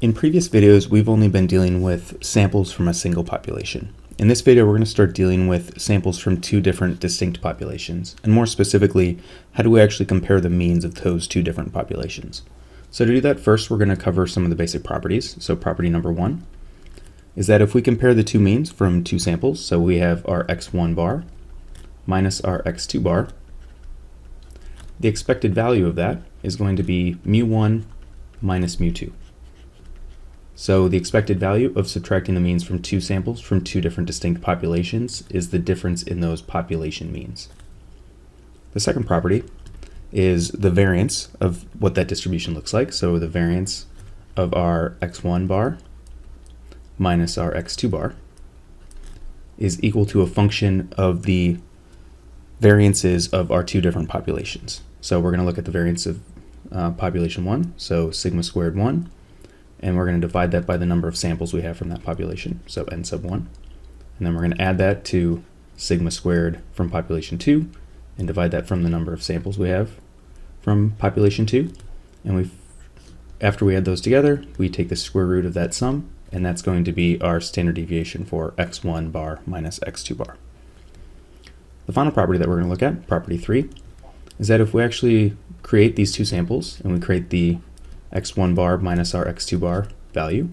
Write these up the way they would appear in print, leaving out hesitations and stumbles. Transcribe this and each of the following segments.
In previous videos, we've only been dealing with samples from a single population. In this video, we're going to start dealing with samples from two different distinct populations, and more specifically, how do we actually compare the means of those two different populations. So to do that, first we're going to cover some of the basic properties. So property number one is that if we compare the two means from two samples, so we have our x1 bar minus our x2 bar, the expected value of that is going to be mu1 minus mu2. So the expected value of subtracting the means from two samples from two different distinct populations is the difference in those population means. The second property is the variance of what that distribution looks like. So the variance of our x1 bar minus our x2 bar is equal to a function of the variances of our two different populations. So we're going to look at the variance of population 1, so sigma squared 1, and we're going to divide that by the number of samples we have from that population, so n sub 1. And then we're going to add that to sigma squared from population 2 and divide that from the number of samples we have from population 2. And after we add those together, we take the square root of that sum, and that's going to be our standard deviation for x1 bar minus x2 bar. The final property that we're going to look at, property 3, is that if we actually create these two samples and we create the x1 bar minus our x2 bar value,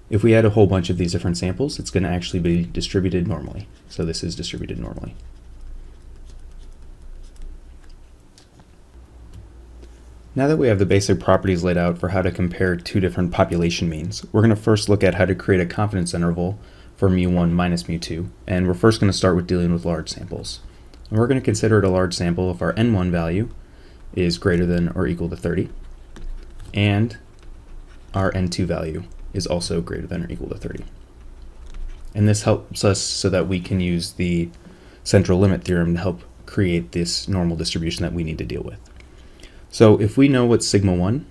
if we add a whole bunch of these different samples, it's going to actually be distributed normally. So this is distributed normally. Now that we have the basic properties laid out for how to compare two different population means, we're going to first look at how to create a confidence interval for mu1 minus mu2, and we're first going to start with dealing with large samples. And we're going to consider it a large sample if our n1 value is greater than or equal to 30, and our n2 value is also greater than or equal to 30. And this helps us so that we can use the central limit theorem to help create this normal distribution that we need to deal with. So if we know what sigma 1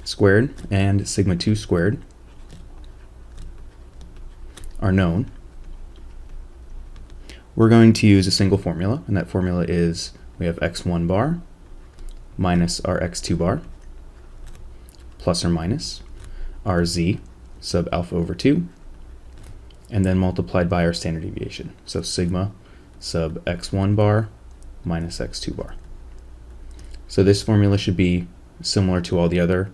squared and sigma 2 squared are known, we're going to use a single formula, and that formula is we have x1 bar minus our x2 bar plus or minus our z sub alpha over 2, and then multiplied by our standard deviation. So sigma sub x1 bar minus x2 bar. So this formula should be similar to all the other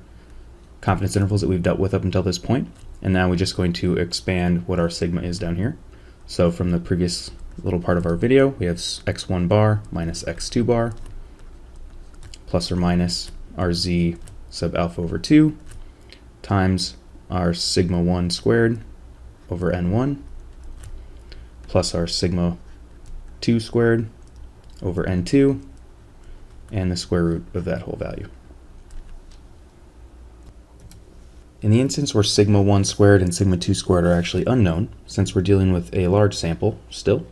confidence intervals that we've dealt with up until this point. And now we're just going to expand what our sigma is down here. So from the previous little part of our video, we have x1 bar minus x2 bar plus or minus our z sub alpha over 2 times our sigma 1 squared over n1 plus our sigma 2 squared over n2 and the square root of that whole value. In the instance where sigma 1 squared and sigma 2 squared are actually unknown, since we're dealing with a large sample still,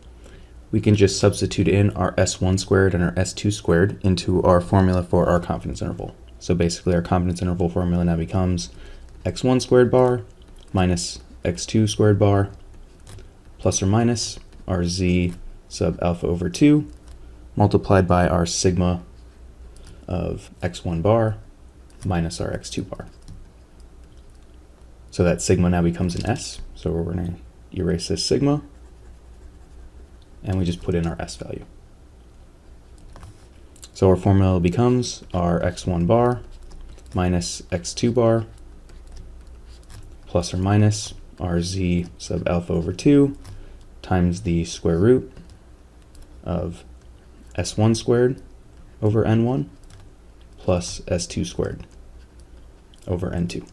we can just substitute in our s1 squared and our s2 squared into our formula for our confidence interval. So basically our confidence interval formula now becomes x1 squared bar minus x2 squared bar plus or minus our z sub alpha over 2 multiplied by our sigma of x1 bar minus our x2 bar. So that sigma now becomes an s, so we're going to erase this sigma, and we just put in our s value. So our formula becomes our x1 bar minus x2 bar plus or minus our z sub alpha over 2 times the square root of s1 squared over n1 plus s2 squared over n2.